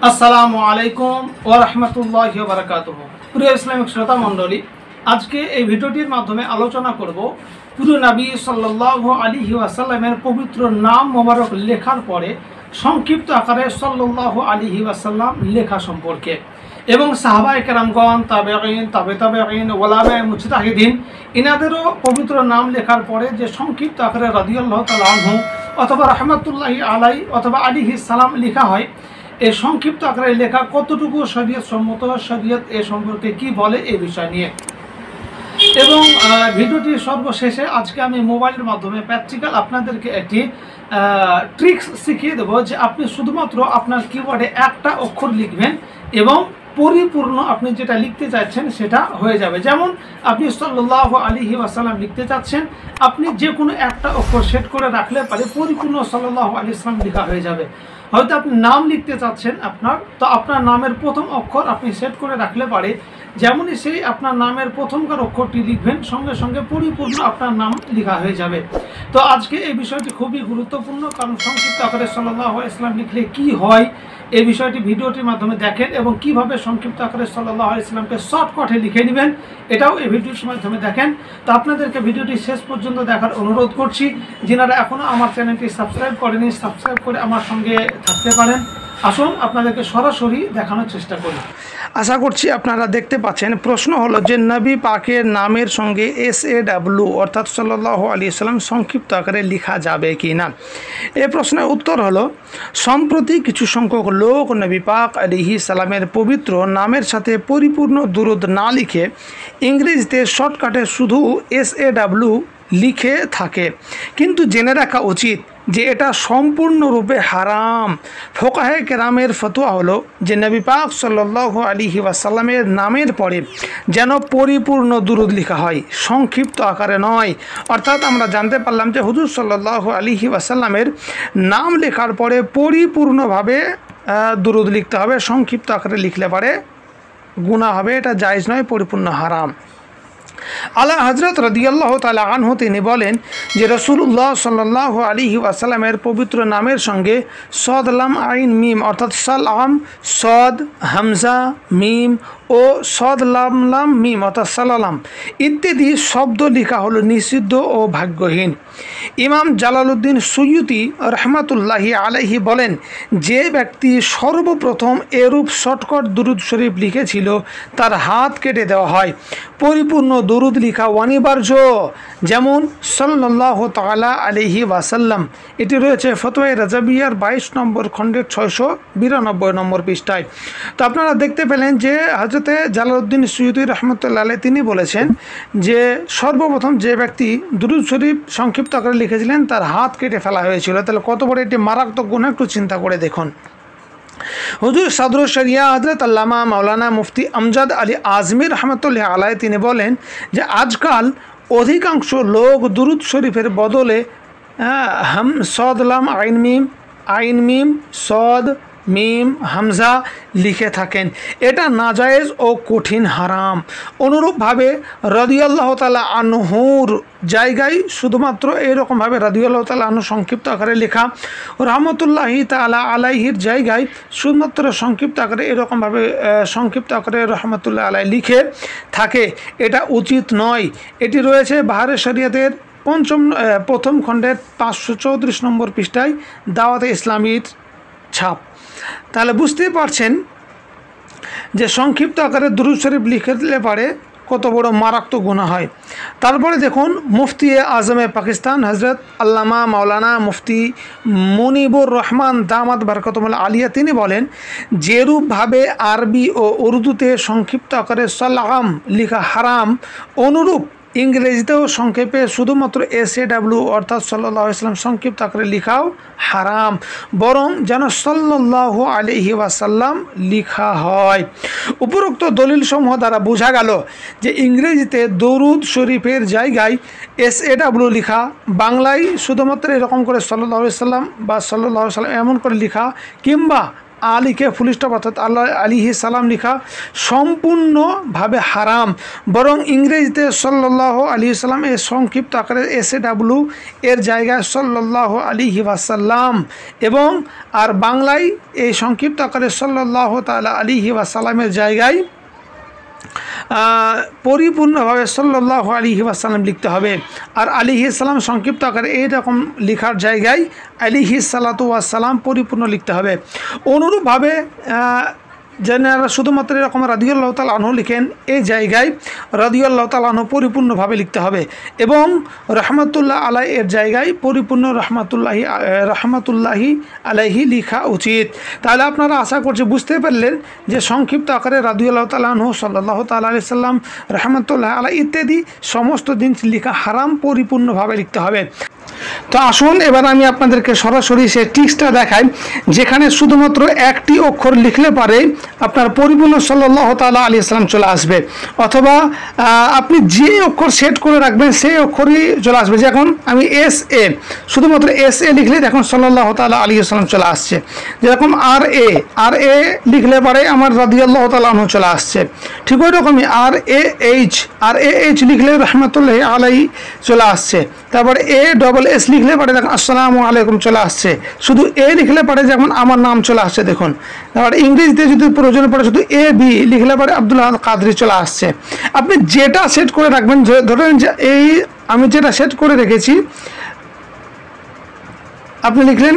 আসসালামু আলাইকুম ওয়া রাহমাতুল্লাহি ওয়া বারাকাতুহু। প্রিয় ইসলামিক শ্রোতা মণ্ডলী, আজকে এই ভিডিওটির মাধ্যমে আলোচনা করব প্রিয় নবী সাল্লাল্লাহু আলাইহি ওয়াসাল্লামের পবিত্র নাম মোবারক লেখার পরে সংক্ষিপ্ত আকারে সাল্লাল্লাহু আলাইহি ওয়াসাল্লাম লেখা সম্পর্কে এবং সাহাবায়ে কেরামগণ, তাবেঈন, তাবেঈন, ওলামায়ে মুজতাহিদিন ইনাদেরও পবিত্র নাম লেখার পরে যে সংক্ষিপ্ত আকারে রাদিয়াল্লাহু তাআলা আনহু অথবা রাহমাতুল্লাহি আলাইহি অথবা আলাইহিস সালাম লেখা হয়, এই সংক্ষিপ্ত আকারে লেখা কতটুকু শরীয়ত সম্মত, শরীয়ত এ সম্পর্কে কি বলে এই বিষয় নিয়ে। এবং ভিডিওটির সর্বশেষে আজকে আমি মোবাইলের মাধ্যমে প্র্যাকটিক্যাল আপনাদেরকে একটি ট্রিক্স শিখিয়ে দেবো যে আপনি শুধুমাত্র আপনার কিবোর্ডে একটা অক্ষর লিখবেন এবং পরিপূর্ণ আপনি যেটা লিখতে চাচ্ছেন সেটা হয়ে যাবে। যেমন আপনি সাল্লাল্লাহু আলাইহি ওয়াসাল্লাম লিখতে চাচ্ছেন, আপনি যে কোনো একটা অক্ষর সেট করে রাখলে পারে পরিপূর্ণ সাল্লাল্লাহু আলাইহি ওয়াসাল্লাম লেখা হয়ে যাবে। হয়তো আপনি নাম লিখতে চাচ্ছেন আপনার নামের প্রথম অক্ষর আপনি সেট করে রাখলে পারে যেমনই সেই আপনার নামের প্রথমকার অক্ষরটি লিখবেন সঙ্গে সঙ্গে পরিপূর্ণ আপনার নাম লেখা হয়ে যাবে। তো আজকে এই বিষয়টি খুবই গুরুত্বপূর্ণ, কারণ সংক্ষিপ্ত আকারে সাল্লাল্লাহু আলাইহি ওয়াসাল্লাম লিখলে কি হয় এই বিষয়টি ভিডিওটির মাধ্যমে দেখেন এবং কিভাবে সংক্ষিপ্ত আকারে সাল্লাল্লাহু আলাইহি ওয়াসাল্লামকে শর্টকাটে লিখে নেবেন এটাও এই ভিডিওটির মাধ্যমে দেখেন। তো আপনাদেরকে ভিডিওটি শেষ পর্যন্ত দেখার অনুরোধ করছি। যিনারা এখনও আমার চ্যানেলটি সাবস্ক্রাইব করেনি, সাবস্ক্রাইব করে আমার সঙ্গে থাকতে পারেন। আসুন আপনাদেরকে সরাসরি দেখানোর চেষ্টা করি। আশা করছি আপনারা দেখতে পাচ্ছেন। প্রশ্ন হলো যে নবী পাকের নামের সঙ্গে SAW অর্থাৎ সাল্লাল্লাহু আলাইহি ওয়াসাল্লাম সংক্ষিপ্ত আকারে লেখা যাবে কি না। এই প্রশ্নের উত্তর হলো, সম্প্রতি কিছু সংখ্যক লোক নবী পাক আলাইহিস সালামের পবিত্র নামের সাথে পরিপূর্ণ দুরূদ না লিখে ইংরেজিতে শর্টকাটে শুধু SAW লিখে থাকে, কিন্তু জেনে রাখা উচিত যে এটা সম্পূর্ণরূপে হারাম। ফোকাহে কেরামের ফতোয়া হলো যে নবী পাক সাল্লাল্লাহু আলাইহি ওয়াসাল্লামের নামের পরে যেন পরিপূর্ণ দুরূদ লেখা হয়, সংক্ষিপ্ত আকারে নয়। অর্থাৎ আমরা জানতে পারলাম যে হুজুর সাল্লাল্লাহু আলাইহি ওয়াসাল্লামের নাম লেখার পরে পরিপূর্ণভাবে দুরূদ লিখতে হবে, সংক্ষিপ্ত আকারে লিখলে পারে গুনাহ হবে, এটা জায়েজ নয়, পরিপূর্ণ হারাম। আলা হযরত রাদিয়াল্লাহু তাআলা আনহু তিনি বলেন যে রাসূলুল্লাহ সাল্লাল্লাহু আলাইহি ওয়াসাল্লামের পবিত্র নামের সঙ্গে সদ লাম আইন মিম অর্থাৎ সালাম, সদ, হামজা, মিম ও সদ লাম লাম মিম অর্থাৎ সালালাম ইত্যাদি শব্দ লেখা হলো নিষিদ্ধ ও ভাগ্যহীন। ইমাম জালালউদ্দিন সুয়ুতি রহমাতুল্লাহি আলাইহি বলেন, যে ব্যক্তি সর্বপ্রথম এরূপ শর্টকাট দুরূদ শরীফ লিখেছিল তার হাত কেটে দেওয়া হয়। পরিপূর্ণ দুরূদ লেখা অনিবার্য, যেমন সাল্লাল্লাহু তাআলা আলাইহি ওয়াসাল্লাম। এটি রয়েছে ফতোয়া রাজাবিয়ার 22 নম্বর খণ্ডের 692 নম্বর পৃষ্ঠায়। তো আপনারা দেখতে পেলেন যে হযরতে জালালউদ্দিন সুয়ুতি রহমতুল্লাহ আলাইহি তিনি বলেছেন যে সর্বপ্রথম যে ব্যক্তি দুরূদ শরীফ সংক্ষিপ্ত আকারে লিখেছিলেন তার হাত কেটে ফেলা হয়েছিল। তাহলে কত বড় একটি মারাত্মক গুনাহ একটু চিন্তা করে দেখুন। হুজুর সাদরুশ শরিয়া হযরত আল্লামা মাওলানা মুফতি আমজাদ আলী আজমি রহমতুল্লাহ আলাইহি তিনি বলেন যে আজকাল অধিকাংশ লোক দুরূদ শরীফের বদলে সদ লাম আইন মিম সদ মিম হামজা লিখে থাকেন, এটা নাজায়েজ ও কঠিন হারাম। অনুরূপভাবে রাদিয়াল্লাহু তাআলা আনহুর জায়গায় শুধুমাত্র এরকমভাবে রাদিয়াল্লাহু তাআলা আনহু সংক্ষিপ্ত আকারে লেখা, রহমতুল্লাহি তাআলা আলাইহির জায়গায় শুধুমাত্র সংক্ষিপ্ত আকারে এরকমভাবে সংক্ষিপ্ত আকারে রহমতুল্লাহ আলাইহি লিখে থাকে, এটা উচিত নয়। এটি রয়েছে বাহারে শরিয়াতের প্রথম খণ্ডের 534 নম্বর পৃষ্ঠায় দাওয়াতে ইসলামীর ছাপ। তাহলে বুঝতেই পারছেন যে সংক্ষিপ্ত আকারে দুরূদ শরীফ লিখলে পারে কত বড় মারাত্মক গুনাহ হয়। তারপরে দেখুন মুফতি আজমে পাকিস্তান হযরত আল্লামা মাওলানা মুফতি মুনিবুর রহমান দামাত বারাকাতুহুল আলিয়া তিনি বলেন, যেরূপভাবে আরবি ও উর্দুতে সংক্ষিপ্ত আকারে সালাম লেখা হারাম, অনুরূপ ইংরেজিতেও সংক্ষেপে শুধুমাত্র SAW অর্থাৎ সাল্লাল্লাহু আলাইহি ওয়াসাল্লাম সংক্ষিপ্ত আকারে লেখাও হারাম, বরং যেন সাল্লাল্লাহু আলাইহি ওয়াসাল্লাম লেখা হয়। উপরোক্ত দলিল সমূহ দ্বারা বোঝা গেল যে ইংরেজিতে দরুদ শরীফের জায়গায় SAW লেখা, বাংলায় শুধুমাত্র এরকম করে সাল্লাল্লাহু আলাইহি ওয়াসাল্লাম বা সাল্লাল্লাহু আলাইহি ওয়াসাল্লাম এমন করে লেখা, কিংবা আলীকে ফুল স্টপ অর্থাৎ আল্লাহ আলাইহিস সালাম লেখা সম্পূর্ণভাবে হারাম। বরং ইংরেজিতে সাল্লাল্লাহু আলাইহি ওয়াসাল্লাম এর সংক্ষিপ্ত আকারে SAW এর জায়গায় সাল্লাল্লাহু আলাইহি ওয়াসাল্লাম, এবং আর বাংলায় এই সংক্ষিপ্ত আকারে সাল্লাল্লাহু তাআলা আলাইহি ওয়াসাল্লামের জায়গায় পরিপূর্ণভাবে সাল্লাল্লাহু আলাইহি ওয়াসাল্লাম লিখতে হবে। আর আলাইহিস সালাম সংক্ষিপ্ত আকারে এইরকম লেখার জায়গায় আলাইহিস সালাতু ওয়াস সালাম পরিপূর্ণ লিখতে হবে। অনুরূপভাবে যারা শুধুমাত্র এরকম রাদিয়াল্লাহু তাআলা আনহু লিখেন, এই জায়গায় রাদিয়াল্লাহু তাআলা আনহু পরিপূর্ণভাবে লিখতে হবে, এবং রহমাতুল্লাহ আলাই এর জায়গায় পরিপূর্ণ রহমাতুল্লাহি আলাইহি লেখা উচিত। তাহলে আপনারা আশা করছি বুঝতে পারলেন যে সংক্ষিপ্ত আকারে রাদিয়াল্লাহু তাআলা আনহু, সাল্লাল্লাহু তাআলা আলাইহি সাল্লাম, রহমাতুল্লাহ আলাই ইত্যাদি সমস্ত জিনিস লেখা হারাম, পরিপূর্ণভাবে লিখতে হবে। তো আসুন এবার আমি আপনাদেরকে সরাসরি সেই টিক্সটা দেখাই, যেখানে শুধুমাত্র একটি অক্ষর লিখলে পারে আপনার পরিপূর্ণ সাল্লাল্লাহু তাআলা আলাইহি সাল্লাম চলে আসবে, অথবা আপনি যে অক্ষর সেট করে রাখবেন সেই অক্ষরই চলে আসবে। যেমন আমি SA, শুধুমাত্র SA লিখলে দেখুন সাল্লাল্লাহু তাআলা আলাইহি সাল্লাম চলে আসছে। যেরকম RA লিখলে পারে আমার রাদিয়াল্লাহু তাআলা আনহু চলে আসছে। ঠিক ওই রকমই RAH লিখলে রহমাতুল্লাহি আলাইহি চলে আসছে। তারপরে ASS লিখলে পারে দেখুন আসসালামু আলাইকুম চলে আসছে। শুধু A লিখলে পারে যেমন আমার নাম চলে আসছে দেখুন। তারপরে ইংরেজিতে যদি প্রয়োজন পড়ে শুধু AB লিখলে পারে আব্দুল্লাহ কাদরি চলে আসছে। আপনি যেটা সেট করে রাখবেন, ধরেন যে এই আমি যেটা সেট করে রেখেছি, আপনি লিখলেন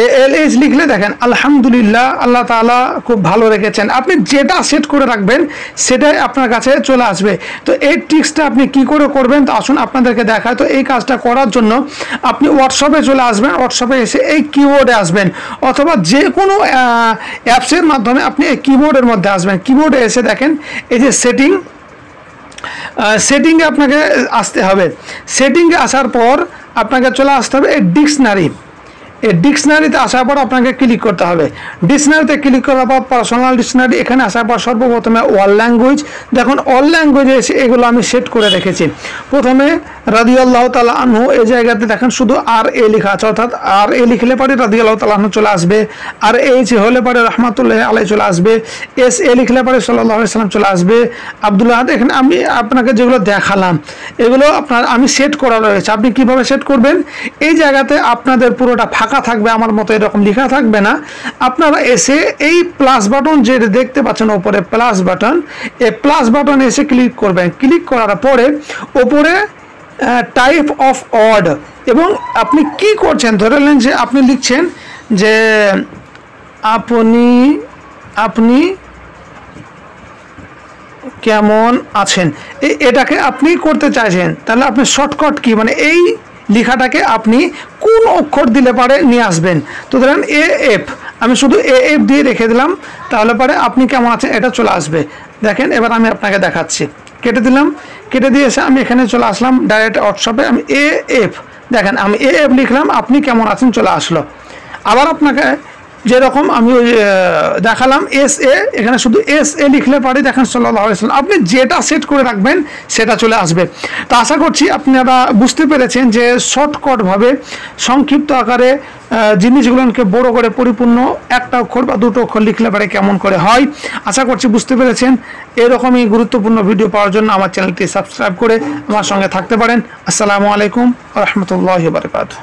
ALH লিখলে দেখেন আলহামদুলিল্লাহ, আল্লাহ তাআলা খুব ভালো রেখেছেন। আপনি যেটা সেট করে রাখবেন সেটাই আপনার কাছে চলে আসবে। তো এই ট্রিক্সটা আপনি কি করে করবেন, তো আসুন আপনাদেরকে দেখায়। তো এই কাজটা করার জন্য আপনি হোয়াটসঅ্যাপে চলে আসবেন, হোয়াটসঅ্যাপে এসে এই কিবোর্ডে আসবেন, অথবা যে কোনো অ্যাপসের মাধ্যমে আপনি এই কিবোর্ডের মধ্যে আসবেন। কিবোর্ডে এসে দেখেন এই যে সেটিংয়ে আপনাকে আসতে হবে। সেটিংয়ে আসার পর আপনাকে চলে আসতে হবে এই ডিকশনারিতে আসার পর আপনাকে ক্লিক করতে হবে। ডিকশনারিতে ক্লিক করার পর পার্সোনাল ডিকশনারি, এখানে আসার পর সর্বপ্রথমে অল ল্যাঙ্গুয়েজ, দেখুন অল ল্যাঙ্গুয়েজে এসে এগুলো আমি সেট করে রেখেছি। প্রথমে রাদিয়াল্লাহু তাআলা আনহু এই জায়গাতে দেখেন শুধু RA লেখা আছে, অর্থাৎ RA লিখলে পরে রাদিয়াল্লাহু তাআলা আনহু চলে আসবে। RH হলে পরে রহমাতুল্লাহি আলাইহি চলে আসবে। SA লিখলে পরে সাল্লাল্লাহু আলাইহি সাল্লাম চলে আসবে। আব্দুল্লাহ, এখানে আমি আপনাকে যেগুলো দেখালাম এগুলো আমি সেট করা রয়েছে। আপনি কিভাবে সেট করবেন, এই জায়গাতে আপনাদের পুরোটা ফাঁকা থাকবে, আমার মতো এরকম লেখা থাকবে না। আপনারা এসে এই প্লাস বাটন যে দেখতে পাচ্ছেন ওপরে প্লাস বাটন, এই প্লাস বাটন এসে ক্লিক করবেন। ক্লিক করার পরে ওপরে টাইপ অফ ওয়ার্ড, এবং আপনি কি করছেন, ধরে নেন যে আপনি লিখছেন যে আপনি কেমন আছেন, এটাকে আপনি করতে চাইছেন। তাহলে আপনি শর্টকাট কি, মানে এই লেখাটাকে আপনি কোন অক্ষর দিলে পারে নিয়ে আসবেন। তো ধরেন AF, আমি শুধু AF দিয়ে রেখে দিলাম, তাহলে পরে আপনি কেমন আছেন এটা চলে আসবে। দেখেন এবার আমি আপনাকে দেখাচ্ছি। কেটে দিলাম, কেটে দিয়ে এসে আমি এখানে চলে আসলাম ডাইরেক্ট হোয়াটসঅ্যাপে। আমি AF, দেখেন আমি AF লিখলাম, আপনি কেমন আছেন চলে আসলো। আবার আপনাকে যেরকম আমি দেখালাম SA, এখানে শুধু SA লিখলে পারে দেখেন সাল্লাল্লাহু আলাইহি ওয়াসাল্লাম। আপনি যেটা সেট করে রাখবেন সেটা চলে আসবে। তো আশা করছি আপনারা বুঝতে পেরেছেন যে শর্টকাটভাবে সংক্ষিপ্ত আকারে জিনিসগুলোকে বড় করে পরিপূর্ণ একটা অক্ষর বা দুটো অক্ষর লিখলে পারে কেমন করে হয়। আশা করছি বুঝতে পেরেছেন। এরকমই গুরুত্বপূর্ণ ভিডিও পাওয়ার জন্য আমার চ্যানেলটি সাবস্ক্রাইব করে আমার সঙ্গে থাকতে পারেন। আসসালামু আলাইকুম ওয়া রাহমাতুল্লাহি ওয়া বারাকাতুহু।